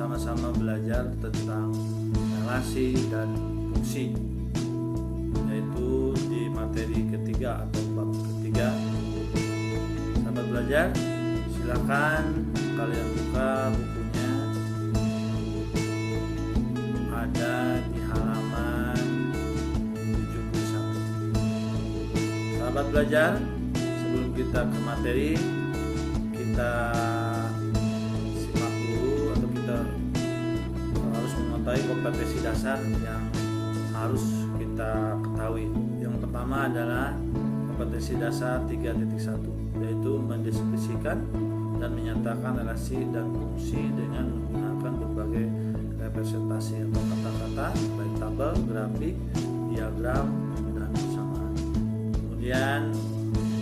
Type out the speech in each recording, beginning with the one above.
sama-sama belajar tentang relasi dan fungsi, yaitu di materi ketiga atau bab ketiga. Sahabat belajar, silakan kalian buka bukunya, ada di halaman 71. Sahabat belajar, sebelum kita ke materi, kita simak dulu atau kita harus mengetahui kompetensi dasar yang harus kita ketahui. Yang pertama adalah kompetensi dasar 3.1, yaitu mendeskripsikan dan menyatakan relasi dan fungsi dengan menggunakan berbagai representasi atau kata-kata, baik tabel, grafik, diagram, dan persamaan. Kemudian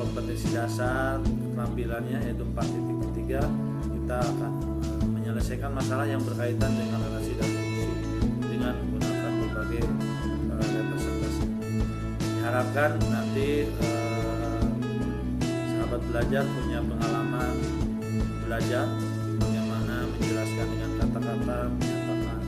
kompetensi dasar keterampilannya yaitu 4.3, kita akan menyelesaikan masalah yang berkaitan dengan relasi dan fungsi dengan menggunakan berbagai representasi. Diharapkan nanti sahabat belajar punya pengalaman belajar bagaimana menjelaskan dengan kata-kata, menyatakan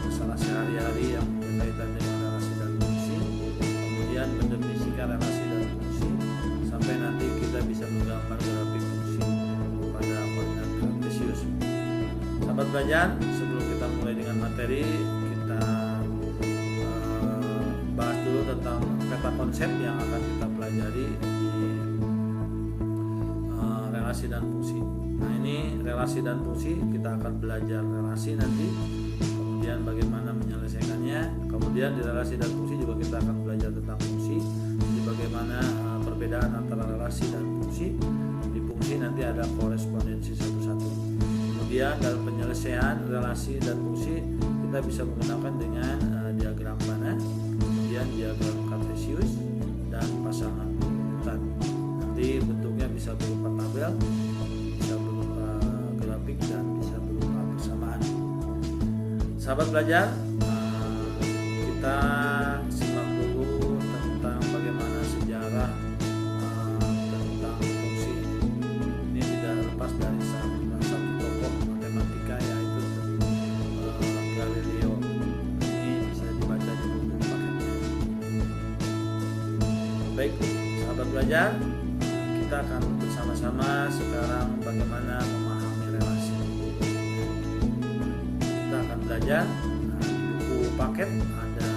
masalah sehari-hari yang berkaitan dengan relasi dan fungsi, kemudian mendefinisikan relasi dan fungsi sampai nanti kita bisa menggambar grafik fungsi pada koordinat kartesius. Sahabat belajar, sebelum kita mulai dengan materi, kita bahas dulu tentang peta konsep yang akan kita pelajari di relasi dan fungsi. Nah, ini relasi dan fungsi, kita akan belajar relasi nanti, kemudian bagaimana menyelesaikannya, kemudian di relasi dan fungsi juga kita akan belajar tentang fungsi, jadi bagaimana perbedaan antara relasi dan fungsi. Di fungsi nanti ada korespondensi satu-satu. Kemudian dalam penyelesaian relasi dan fungsi kita bisa menggunakan dengan diagram panah, kemudian diagram kartesius dan pasangan urutan. Nanti bentuknya bisa berupa tabel, bisa berupa grafik, dan bisa berupa persamaan. Sahabat belajar, kita simak dulu tentang bagaimana sejarah tentang fungsi. Ini tidak lepas dari satu tokoh matematika, yaitu Galileo. Ini bisa dibaca di buku paketnya. Baik, sahabat belajar, kita akan bersama-sama sekarang bagaimana memahami relasi. Kita akan belajar di buku paket ada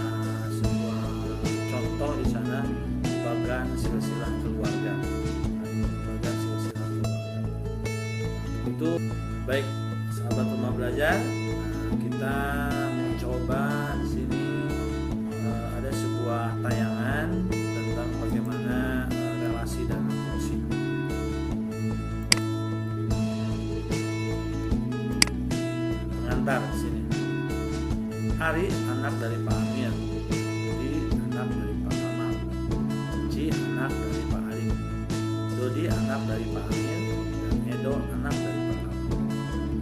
sebuah contoh di sana, bagan silsilah keluarga. Bagan silsilah keluarga. Itu baik, sahabat rumah belajar. Kita mencoba di sini ada sebuah tayangan tentang bagaimana relasi dan fungsi. Pengantar di sini. Ari anak dari Pak Amir, Budi anak dari Pak Kamal, Ci anak dari Pak Ali, Dodi anak dari Pak Amir, dan Edo anak dari Pak Kamal.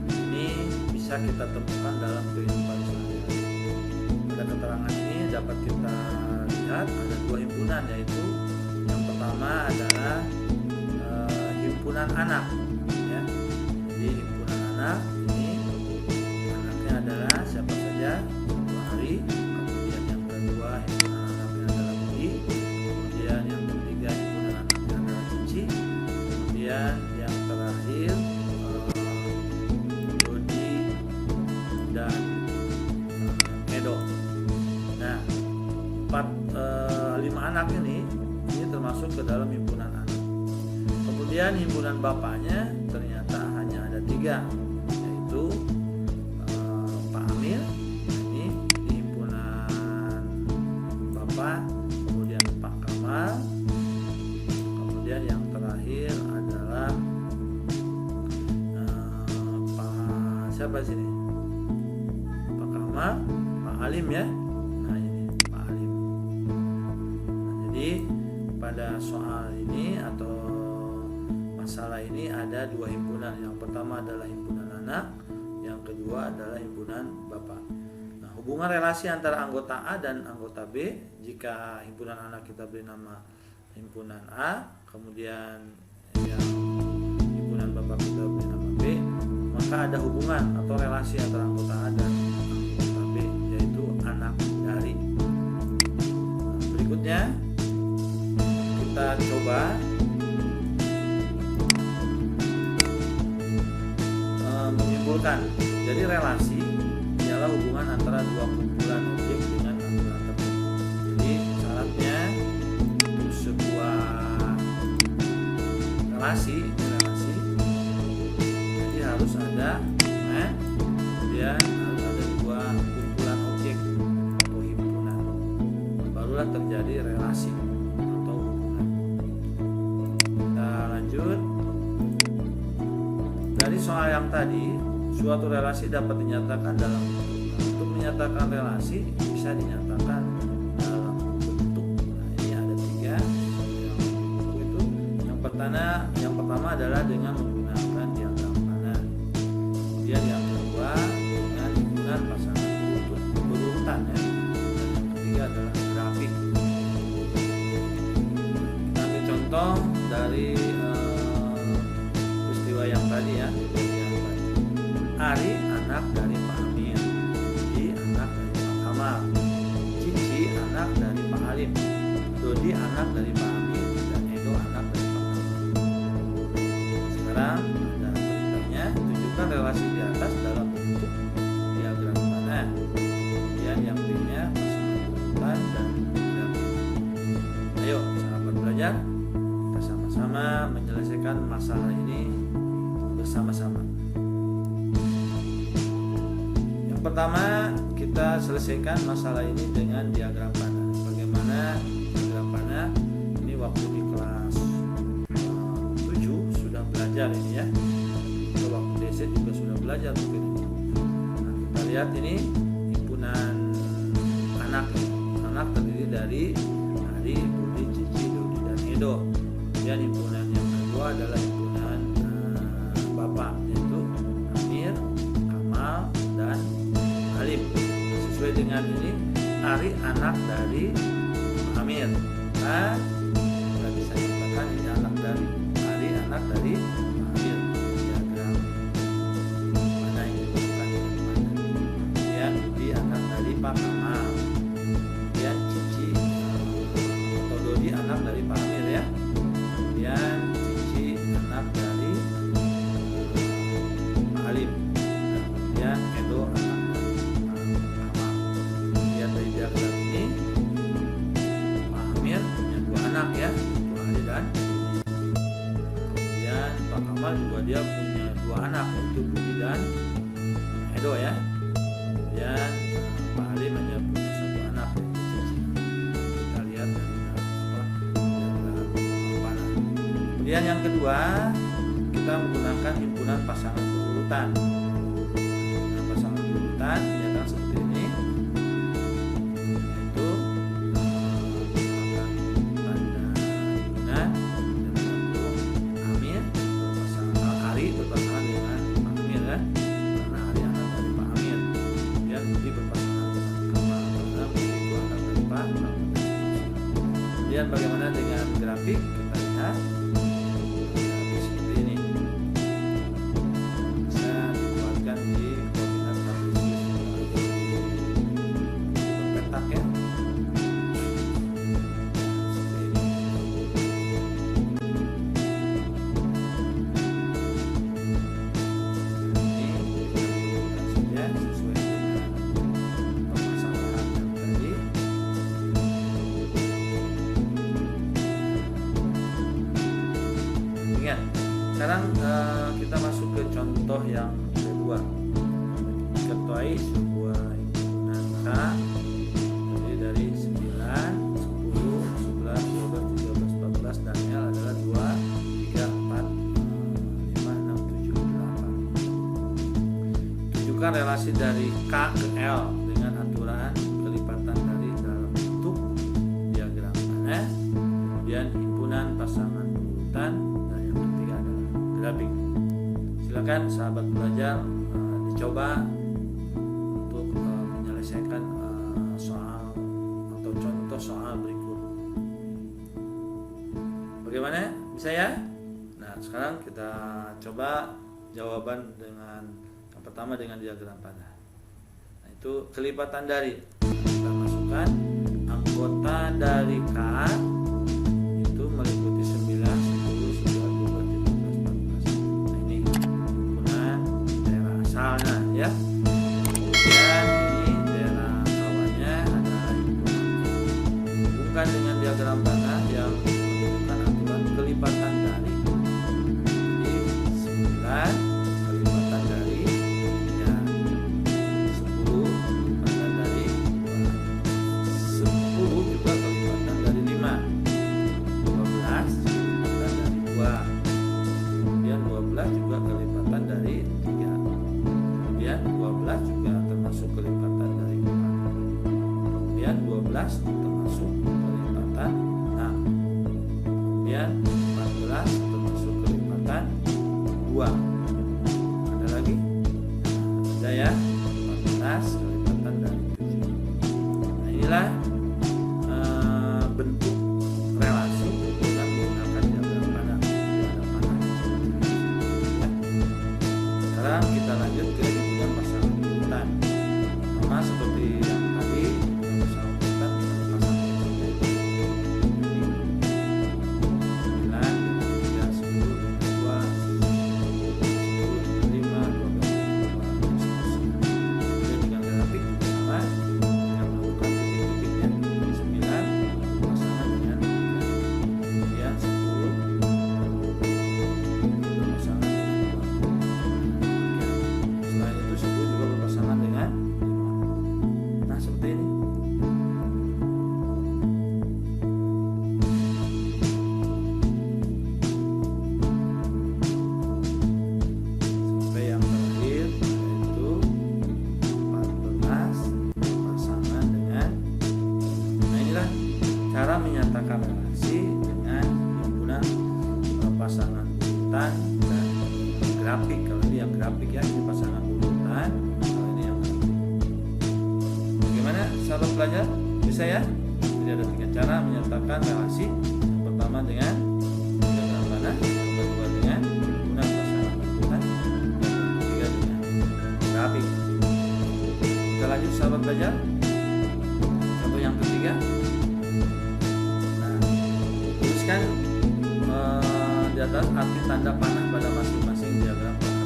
Ini bisa kita temukan dalam kehidupan sehari-hari. Pada keterangan ini dapat kita lihat ada dua himpunan, yaitu yang pertama adalah himpunan anak, ya. Jadi himpunan anak ini anaknya adalah siapa saja? Ari. Kemudian yang kedua himpunan anaknya adalah Budi. Kemudian yang ketiga himpunan anaknya adalah Cici. Kemudian yang terakhir Dodi dan Edo. Nah, 5 anak ini termasuk ke dalam himpunan anak. Kemudian himpunan bapaknya ternyata hanya ada 3, yaitu Pak Amir, ini di himpunan bapak, kemudian Pak Kamal, kemudian yang terakhir adalah siapa sini? Pak Kamal, Pak Alim, ya. Nah, ini Pak Alim. Nah, jadi pada soal ini atau masalah ini ada 2 himpunan. Yang pertama adalah himpunan anak, yang kedua adalah himpunan bapak. Nah, hubungan relasi antara anggota A dan anggota B, jika himpunan anak kita beri nama himpunan A, kemudian yang himpunan bapak kita beri nama B, maka ada hubungan atau relasi antara anggota A dan anggota B, yaitu anak dari. Berikutnya kita coba menyimpulkan. Jadi relasi ialah hubungan antara dua kumpulan objek dengan aturan tertentu. Jadi syaratnya untuk sebuah relasi jadi harus ada hubungan, kemudian harus ada dua kumpulan objek atau himpunan, barulah terjadi relasi atau hubungan. Kita lanjut. Dari soal yang tadi, suatu relasi dapat dinyatakan dalam bentuk. Untuk menyatakan relasi bisa dinyatakan dalam bentuk. Nah, ini ada 3 itu. Yang pertama adalah dengan menggunakan diagram panah. Kemudian yang kedua dengan menggunakan pasangan berurutan ya. Dan yang ketiga adalah grafik. Kita ambil contoh dari peristiwa yang tadi ya. Ari anak dari Pak Amir, Dodi anak dari Pak Kamal, Cici anak dari Pak Alim, Dodi anak dari Pak Amir, dan Edo anak dari Pak Kamal. Sekarang ada perintahnya, tunjukkan relasi di atas dalam bentuk diagram panah. Kemudian yang B-nya pasangan urutan dan grafik. Ayo sahabat belajar, kita sama-sama menyelesaikan masalah ini bersama-sama. Pertama, kita selesaikan masalah ini dengan diagram panah. Bagaimana diagram panah? Ini waktu di kelas 7 sudah belajar ini ya. Atau waktu DC juga sudah belajar mungkin ini. Nah, kita lihat ini himpunan anak. Anak terdiri dari Ari, Budi, Cici, Dodi, dan Edo. Kemudian himpunan yang kedua adalah himpunan Bapak, yaitu Amir, Kamal, dan Alim. Sesuai dengan ini, Ari anak dari Amir. Nah, kita bisa katakan ini anak dari Ari, anak dari Amir. Diagram mana ini bukan mana. Kemudian Budi anak dari Pak Kamal. Kemudian Cici atau Dodi anak dari Pak Amir ya. Kemudian Cici anak dari Pak Alim. Kemudian Edo anak ya, Pak Ali dan kemudian Pak Kamal juga dia punya 2 anak yaitu Budi dan Edo ya. Kemudian Pak Ali hanya punya 1 anak yaitu Cici. Kita lihat dari panah. Kemudian yang kedua kita menggunakan himpunan pasangan berurutan. Nah, pasangan berurutan dinyatakan seperti ini. Kemudian bagaimana dengan grafik? Kita lihat seperti ini. Bisa dibuatkan di koordinat kartesius berpetak ya. Seperti ini. Ini saja sesuai dengan permasalahan yang tadi. Sekarang kita masuk ke contoh yang kedua. Diketuai sebuah himpunan K jadi dari 9, 10, 11, 12, 13, 14 dan L adalah 2, 3, 4, 5, 6, 7, 8. Tunjukkan relasi dari K ke L dengan aturan kelipatan dari dalam bentuk diagram panah. Kemudian himpunan pasangan urutan. Grafik. Silakan sahabat belajar dicoba untuk menyelesaikan soal atau contoh soal berikut. Bagaimana? Bisa ya? Nah, sekarang kita coba jawaban dengan yang pertama dengan diagram panah. Nah, itu kelipatan dari. Kita masukkan anggota dari K itu meliputi 9, 10, 11, 12, 13, 14. Nah, ini himpunan daerah asalnya ya. Kemudian ini daerah kawannya adalah himpunan. Hubungkan dengan diagram panah yang menunjukkan aturan kelipatan dari. Jadi 9 kelipatan dari ya 10 kelipatan dari 10 juga kelipatan dari 5, 12 kelipatan dari 2, kemudian 12 juga kelipatan dari 3, kemudian 12 juga termasuk kelipatan dari 4, kemudian 12 termasuk kelipatan 6, kemudian 14 termasuk kelipatan 2. Ada lagi? Ada ya, 14 kelipatan dari 7. Nah, inilah bentuk relasi dengan menggunakan diagram panah. Ya. Sekarang kita lanjut ke himpunan pasangan urutan. Sama seperti yang tadi, pasangan urutan dengan pasangan urutan. Jadi 9, 3, 10, 2, 10, 5, 12, 15, 16. Kemudian dengan grafik sama yang melakukan titik-titiknya 9 berpasangan dengan 3, kemudian 10 berpasangan dengan 2. Selain itu 10 juga berpasangan dengan 5. Nah, seperti ini. Sampai yang terakhir yaitu 14 berpasangan dengan. Nah, inilah cara menyatakan relasi dengan himpunan pasangan urutan dan grafik. Kalau ini yang grafik ya, ini pasangan urutan. Kalau ini yang grafik. Bagaimana sahabat pelajar? Bisa ya? Jadi ada 3 cara menyatakan relasi. Yang pertama dengan diagram panah, yang kedua dengan himpunan pasangan urutan, dan yang ketiga dengan grafik. Kita lanjut sahabat pelajar. Contoh yang ketiga. Nah, tuliskan di atas arti tanda panah pada masing-masing diagram panah.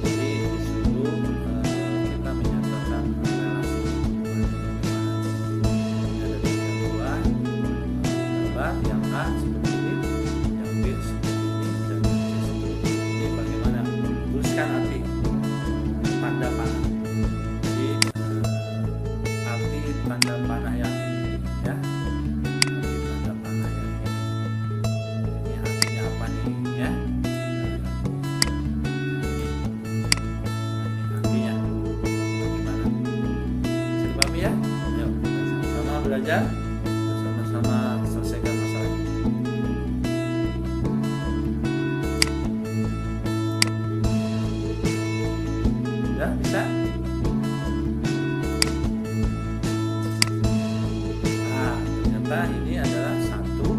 Jadi disuruh kita menyatakan relasi. Ini ada 3 buah gambar, yang A seperti ini, yang B seperti ini, dan yang C seperti ini. Ini bagaimana? Tuliskan arti tanda panah. Jadi arti tanda panah yang ini ya. Arti tanda panah yang ini. Ini artinya apa nih ya? Ini artinya bagaimana? Bisa dipahami ya? Yuk, kita sama-sama belajar, kita sama-sama selesaikan masalah ini. Udah bisa? Nah, ternyata ini adalah 1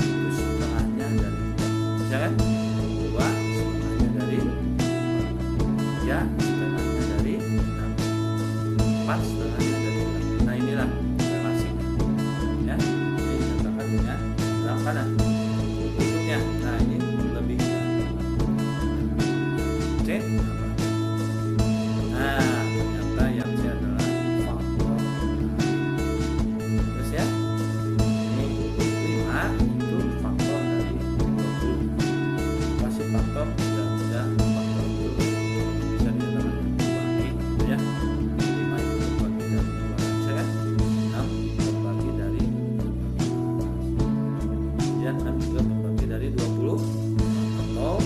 itu setengahnya dari 2, bisa kan? 2 setengahnya dari 3 setengahnya dari 6, 4 setengahnya dari 6. Nah, inilah relasinya ya. Ini dinyatakan dengan diagram panah. Bentuknya, nah ini lebih C apa? Nah, ternyata yang C adalah faktor. Terus ya, ini 5 itu faktor dari 20. Pasti faktor tidak mudah, faktor itu bisa dinyatakan berbagi gitu ya. 5 itu berbagi dari 2, bisa kan? 6 berbagi dari 14. Kemudian 6 juga berbagi dari 20 atau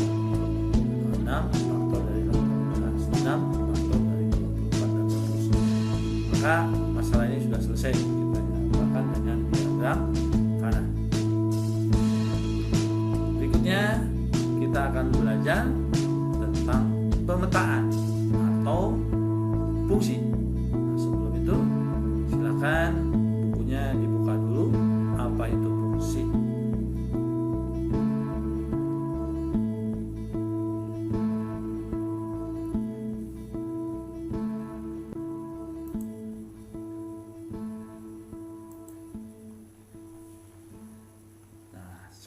6 faktor dari 18, 6 faktor dari 24 dan seterusnya. Maka masalah ini sudah selesai, kita nyatakan dengan diagram panah. Berikutnya kita akan belajar tentang pemetaan atau fungsi. Nah, sebelum itu silakan bukunya dibuka dulu. Apa itu fungsi?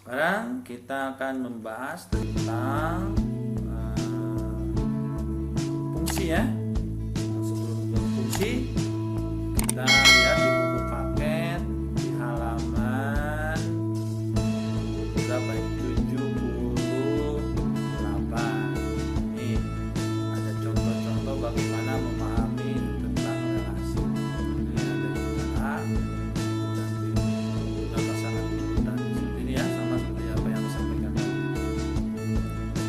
Sekarang kita akan membahas tentang fungsi ya. Sebelum ke fungsi, kita lihat di buku paket di halaman berapa ini? 78. Ini ada contoh-contoh bagaimana memahami tentang relasi. Ini ada A dan B. Sudah pasangan dan seperti ini ya, sama seperti apa yang disampaikan.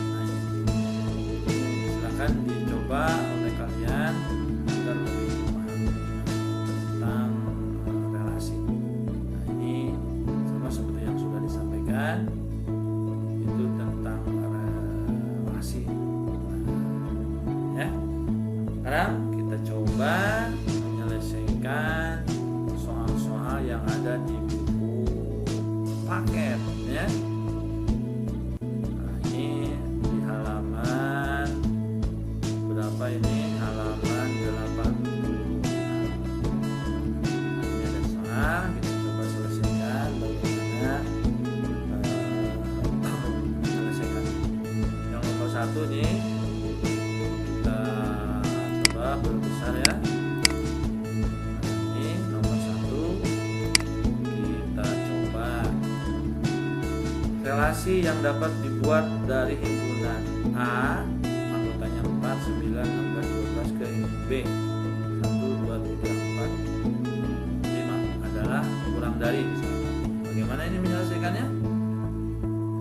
Nah, ini silakan dicoba oleh kalian agar lebih memahami tentang relasi. Nah, ini sama seperti yang sudah disampaikan, itu tentang relasi. Nah, ya. Sekarang kita coba menyelesaikan soal-soal yang ada di buku paket ya. Nah, ini di halaman berapa ini? Halaman 80. Ini ada soal, kita coba selesaikan bagaimana menyelesaikan. Yang nomor 1 nih, kita coba berbesar ya. Ini nomor 1, kita coba relasi yang dapat dibuat dari himpunan A, anggotanya 4, 9, 16, 12 ke B 1, 2, 3, 4, 5 adalah kurang dari. Bagaimana ini menyelesaikannya?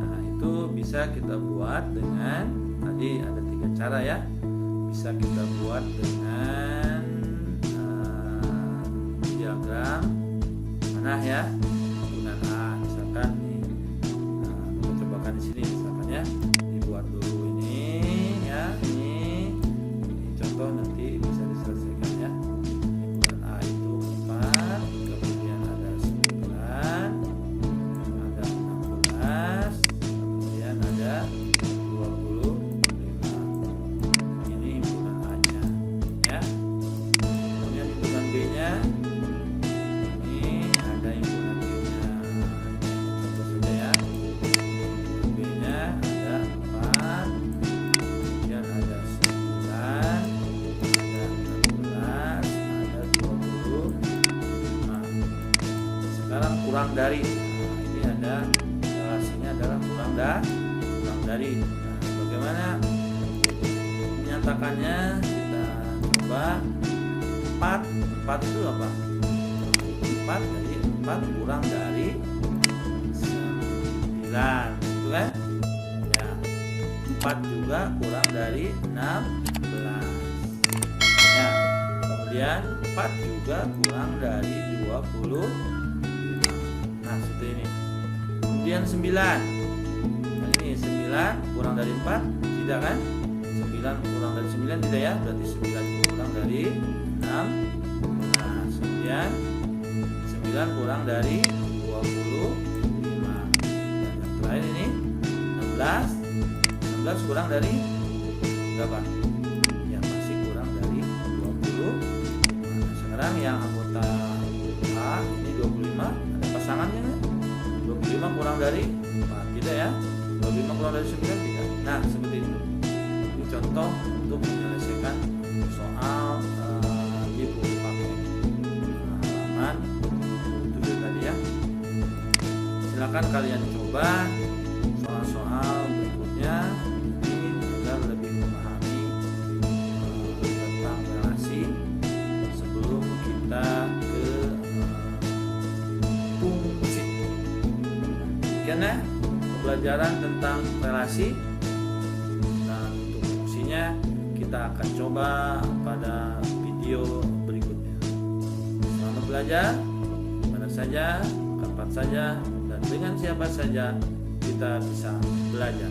Nah, itu bisa kita buat dengan tadi ada 3 cara ya. Bisa kita buat dengan diagram mana ya, himpunan A misalkan nih. Kita cobakan di sini misalkan ya, dibuat dulu ini ya, ini contoh nanti bisa diselesaikan ya. Himpunan A itu 4, kemudian ada 9, ada 16, kemudian ada 25. Ini himpunan A-nya ya. Kemudian himpunan B-nya, ini ada himpunan B-nya. Contoh saja ya. Himpunan B-nya ada 4, kemudian ada 9, ada 16, ada 25. Sekarang kurang dari. Nah, ini ada relasinya adalah kurang dari. Nah, bagaimana menyatakannya? Kita coba 4 itu apa? 4 jadi 4 kurang dari 9 gitu kan? Ya, 4 juga kurang dari 16 ya. Kemudian 4 juga kurang dari 25. Nah, seperti ini. Kemudian 9. Nah, ini 9 kurang dari 4 tidak kan? 9 kurang dari 9 tidak ya? Berarti 9 kurang dari 6. Nah, kemudian 9 kurang dari 25. Dan yang terakhir ini 16. 16 kurang dari berapa? Yang masih kurang dari 20. Nah, sekarang yang anggota A ini 25, ada pasangannya kan? 25 kurang dari 4 tidak ya? 25 kurang dari 9 tidak. Nah, seperti itu. Ini contoh untuk menyelesaikan soal di buku paket halaman 7 tadi ya. Silakan kalian coba soal-soal berikutnya ini agar lebih memahami tentang relasi sebelum kita ke fungsi. Karena pembelajaran tentang relasi, dan untuk fungsinya kita akan coba pada video berikutnya. Selamat belajar, mana saja, kapan saja, dan dengan siapa saja kita bisa belajar.